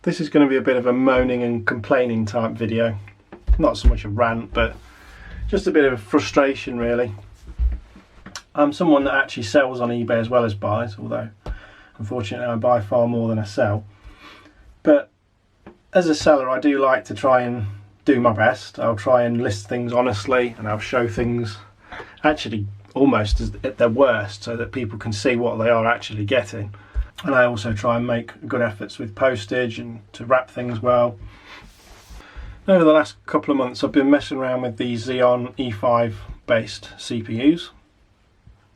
This is going to be a bit of a moaning and complaining type video. Not so much a rant, but just a bit of frustration really. I'm someone that actually sells on eBay as well as buys, although unfortunately I buy far more than I sell. But as a seller, I do like to try and do my best. I'll try and list things honestly, and I'll show things actually almost at their worst so that people can see what they are actually getting. And I also try and make good efforts with postage and to wrap things well. Over the last couple of months I've been messing around with these Xeon E5 based CPUs,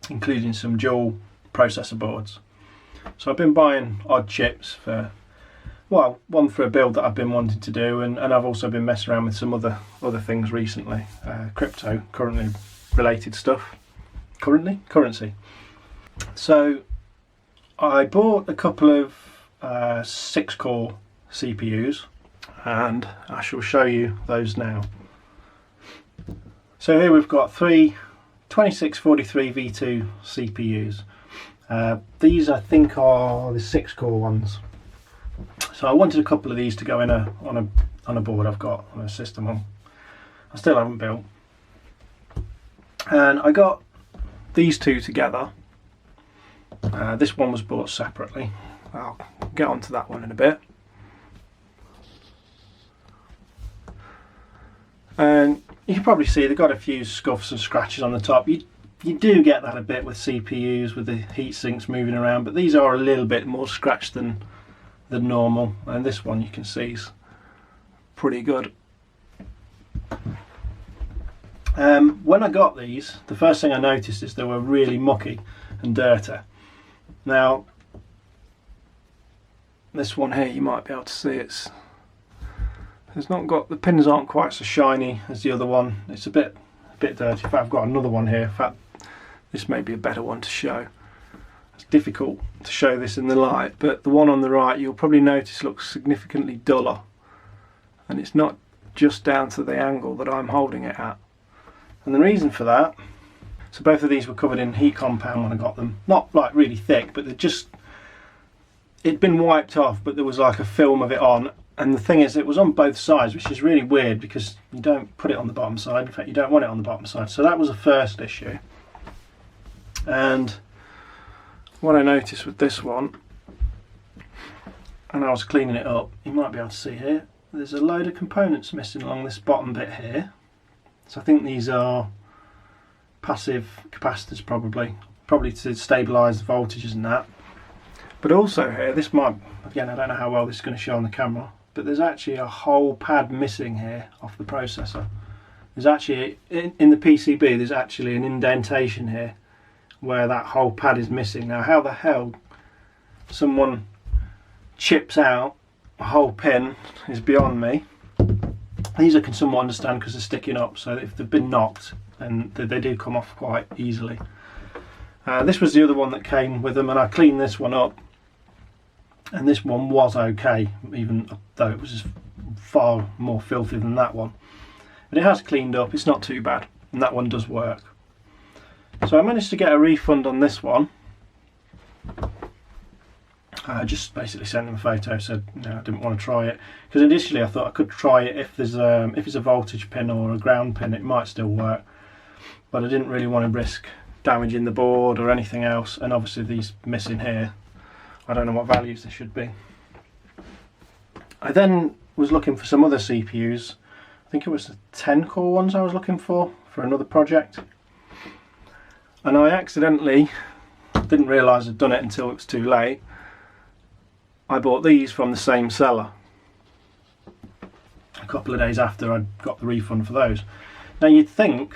including some dual processor boards. So I've been buying odd chips for, well, one for a build that I've been wanting to do, and I've also been messing around with some other things recently, crypto, currently related stuff. Currency. So I bought a couple of 6-core CPUs, and I shall show you those now. So here we've got three 2643 V2 CPUs. These I think are the 6-core ones. So I wanted a couple of these to go in on a board I've got on a system I still haven't built. And I got these two together. This one was bought separately. I'll get onto that one in a bit. And you can probably see they've got a few scuffs and scratches on the top. You do get that a bit with CPUs, with the heat sinks moving around, but these are a little bit more scratched than normal. And this one you can see is pretty good. When I got these, the first thing I noticed is they were really mucky and dirty. Now, this one here, you might be able to see it's not got, the pins aren't quite so shiny as the other one. It's a bit dirty. In fact, I've got another one here. In fact, this may be a better one to show. It's difficult to show this in the light, but the one on the right you'll probably notice looks significantly duller, and it's not just down to the angle that I'm holding it at. And the reason for that, so both of these were covered in heat compound when I got them. Not like really thick, but it'd been wiped off, but there was like a film of it on. And the thing is, it was on both sides, which is really weird because you don't put it on the bottom side. In fact, you don't want it on the bottom side. So that was the first issue. And what I noticed with this one, and I was cleaning it up, you might be able to see here, there's a load of components missing along this bottom bit here. So I think these are passive capacitors probably to stabilise the voltages and that. But also here, this might, again I don't know how well this is going to show on the camera, but there's actually a whole pad missing here off the processor. There's actually, in the PCB, there's actually an indentation here where that whole pad is missing. Now how the hell someone chips out a whole pin is beyond me. These I can somewhat understand because they're sticking up, so if they've been knocked, then they do come off quite easily. This was the other one that came with them, and I cleaned this one up, and this one was okay, even though it was far more filthy than that one. But it has cleaned up, it's not too bad, and that one does work. So I managed to get a refund on this one. I just basically sent them a photo, said no, I didn't want to try it, because initially I thought I could try it if there's if it's a voltage pin or a ground pin, it might still work, but I didn't really want to risk damaging the board or anything else. And obviously these missing here, I don't know what values they should be. I then was looking for some other CPUs. I think it was the 10-core ones I was looking for another project, and I accidentally didn't realise I'd done it until it was too late. I bought these from the same seller a couple of days after I'd got the refund for those. Now you'd think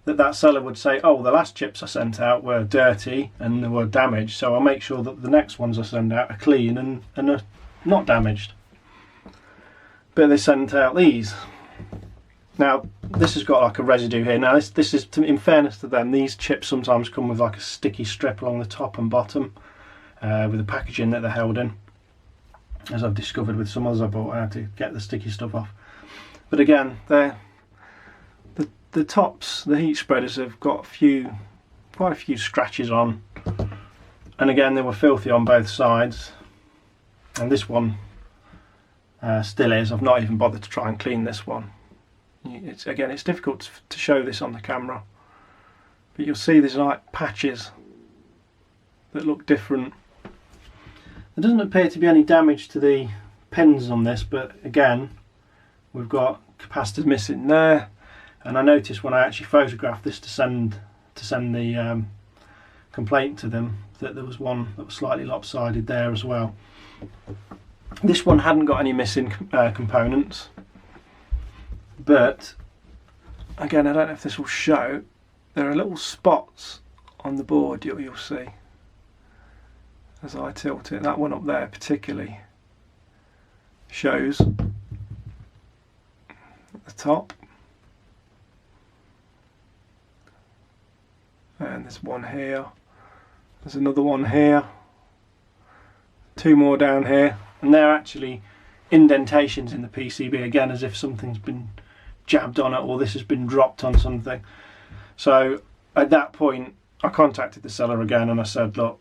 that seller would say, oh, the last chips I sent out were dirty and they were damaged, so I'll make sure that the next ones I send out are clean and are not damaged. But they sent out these. Now this has got like a residue here. Now this is, in fairness to them, these chips sometimes come with like a sticky strip along the top and bottom with the packaging that they're held in, as I've discovered with some others I bought. I had to get the sticky stuff off. But again, the tops, the heat spreaders, have got quite a few scratches on, and again they were filthy on both sides. and this one still is. I've not even bothered to try and clean this one. Again, it's difficult to show this on the camera, but you'll see there's like patches that look different. There doesn't appear to be any damage to the pins on this, but again, we've got capacitors missing there, and I noticed when I actually photographed this to send the complaint to them that there was one that was slightly lopsided there as well. This one hadn't got any missing components, but again, I don't know if this will show, there are little spots on the board you'll see as I tilt it. That one up there particularly shows at the top, and there's one here, there's another one here, two more down here, and they're actually indentations in the PCB, again as if something's been jabbed on it or this has been dropped on something. So at that point I contacted the seller again and I said, look,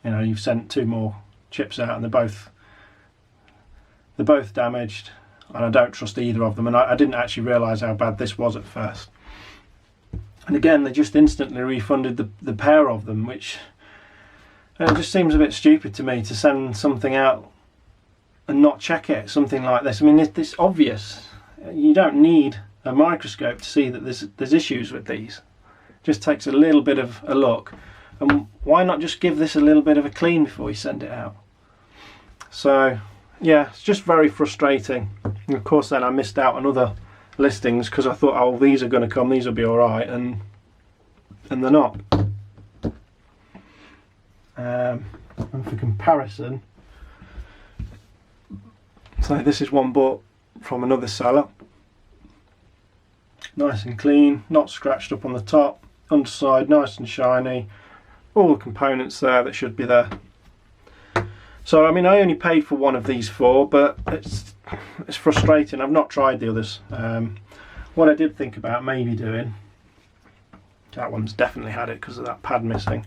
you know, you've sent two more chips out and they're both damaged and I don't trust either of them, and I didn't actually realise how bad this was at first. And again, they just instantly refunded the pair of them, which it just seems a bit stupid to me to send something out and not check it, something like this. I mean, it's obvious. You don't need a microscope to see that there's issues with these. It just takes a little bit of a look. And why not just give this a little bit of a clean before you send it out? So yeah, it's just very frustrating. And of course then I missed out on other listings because I thought, oh, these are going to come, these will be alright, and they're not. And for comparison, so this is one bought from another seller, nice and clean, not scratched up on the top, underside nice and shiny, all the components there that should be there. So I mean, I only paid for one of these four, but it's frustrating. I've not tried the others. What I did think about maybe doing, that one's definitely had it because of that pad missing.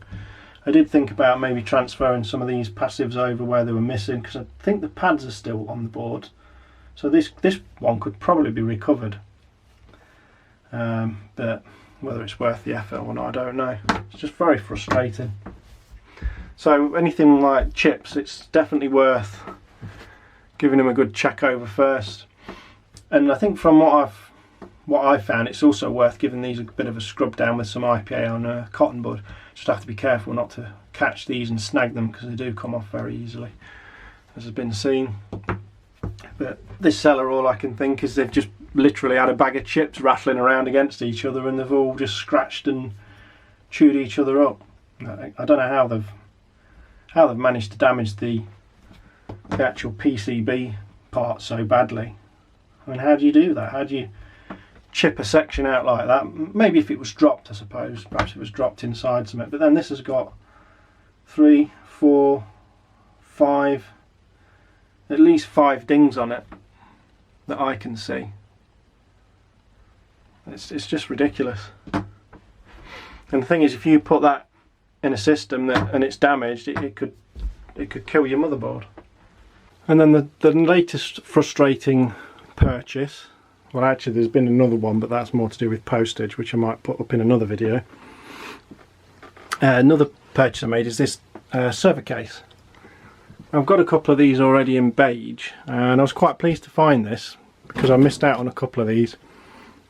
I did think about maybe transferring some of these passives over where they were missing, because I think the pads are still on the board. So this one could probably be recovered. But whether it's worth the effort or not, I don't know. It's just very frustrating. So anything like chips, it's definitely worth giving them a good check over first. And I think from what I've found, it's also worth giving these a bit of a scrub down with some IPA on cotton bud. Just have to be careful not to catch these and snag them, because they do come off very easily, as has been seen. But this seller, all I can think is they've just literally had a bag of chips rattling around against each other and they've all just scratched and chewed each other up. I don't know how they've managed to damage the actual PCB part so badly. I mean, how do you do that? How do you chip a section out like that? Maybe if it was dropped, I suppose, perhaps it was dropped inside something, but then this has got 3, 4, 5, at least 5 dings on it that I can see. It's just ridiculous. And the thing is, if you put that in a system and it's damaged, it could kill your motherboard. And then the latest frustrating purchase, well actually there's been another one, but that's more to do with postage, which I might put up in another video. Another purchase I made is this server case. I've got a couple of these already in beige, and I was quite pleased to find this because I missed out on a couple of these.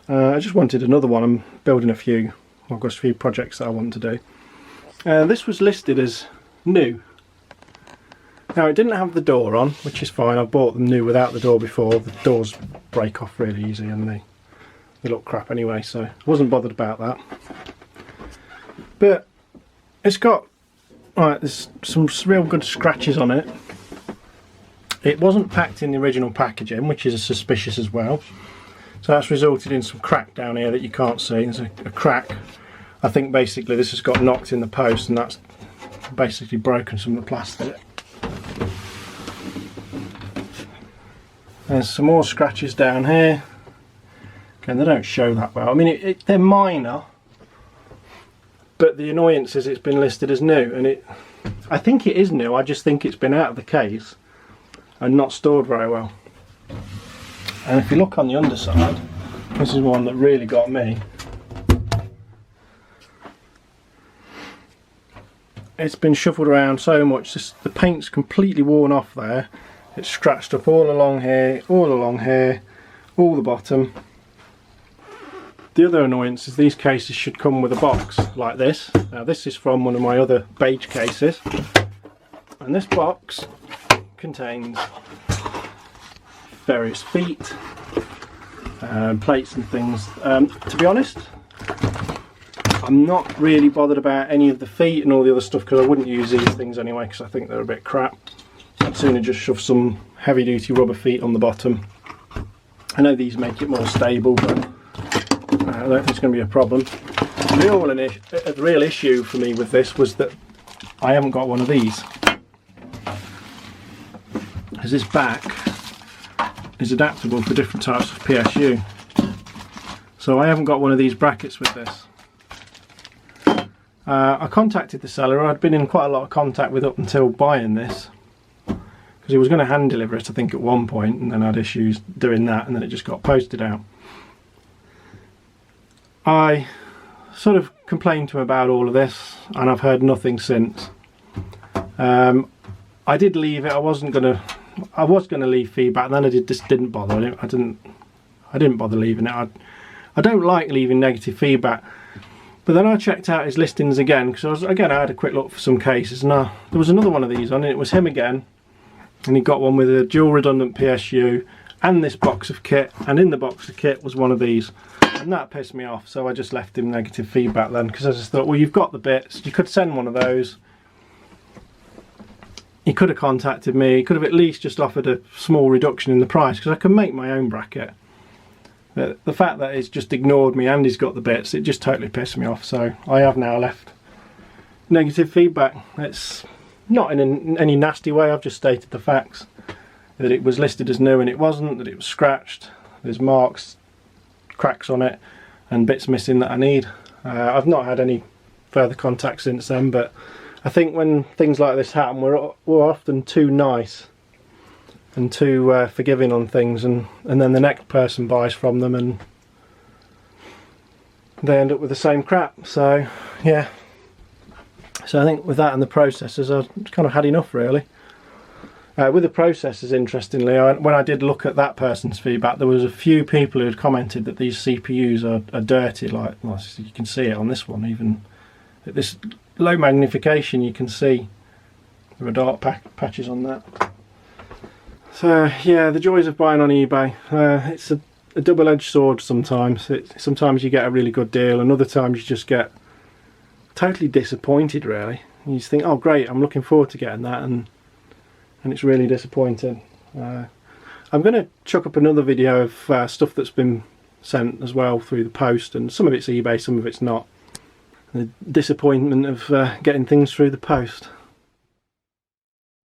I just wanted another one. I'm building a few, I've got a few projects that I want to do. This was listed as new. Now it didn't have the door on, which is fine. I bought them new without the door before. The doors break off really easy and they look crap anyway, so I wasn't bothered about that. But it's got, there's some real good scratches on it. It wasn't packed in the original packaging, which is suspicious as well. So that's resulted in some crack down here that you can't see. There's a crack. I think basically this has got knocked in the post and that's basically broken some of the plastic. There's some more scratches down here. Again, they don't show that well. I mean, they're minor, but the annoyance is it's been listed as new, and I think it is new, I just think it's been out of the case and not stored very well. And if you look on the underside, this is one that really got me. It's been shuffled around so much, the paint's completely worn off there. It's scratched up all along here, all the bottom. The other annoyance is these cases should come with a box like this. Now this is from one of my other beige cases, and this box contains various feet, plates and things. To be honest, I'm not really bothered about any of the feet and all the other stuff, because I wouldn't use these things anyway, because I think they're a bit crap. I'd sooner just shove some heavy duty rubber feet on the bottom. I know these make it more stable, but I don't think it's going to be a problem. The real issue for me with this was that I haven't got one of these. Because this back is adaptable for different types of PSU. So I haven't got one of these brackets with this. I contacted the seller. I'd been in quite a lot of contact with up until buying this, because he was going to hand deliver it I think at one point, and then I had issues doing that, and then it just got posted out. I sort of complained to him about all of this, and I've heard nothing since. I did leave it. I was going to leave feedback, and then I just didn't bother. I didn't bother leaving it. I don't like leaving negative feedback. But then I checked out his listings again, because I had a quick look for some cases, and there was another one of these on, and it was him again, and he got one with a dual redundant PSU and this box of kit, and in the box of kit was one of these, and that pissed me off. So I just left him negative feedback then, because I just thought, well, you've got the bits, you could send one of those. He could have contacted me, he could have at least just offered a small reduction in the price, because I can make my own bracket. But the fact that he's just ignored me and he's got the bits, it just totally pissed me off. So I have now left negative feedback. It's not in any nasty way, I've just stated the facts. That it was listed as new and it wasn't, that it was scratched, there's marks, cracks on it, and bits missing that I need. I've not had any further contact since then, but I think when things like this happen, we're often too nice and too forgiving on things, and then the next person buys from them and they end up with the same crap. So yeah, so I think with that and the processors, I've kind of had enough really. With the processors, interestingly, when I did look at that person's feedback, there was a few people who had commented that these CPUs are dirty, like, well, you can see it on this one, even at this low magnification you can see there are dark patches on that. So yeah, the joys of buying on eBay. It's a double-edged sword sometimes. Sometimes you get a really good deal, and other times you just get totally disappointed really. You just think, oh great, I'm looking forward to getting that, and it's really disappointing. I'm going to chuck up another video of stuff that's been sent as well through the post, and some of it's eBay, some of it's not. The disappointment of getting things through the post.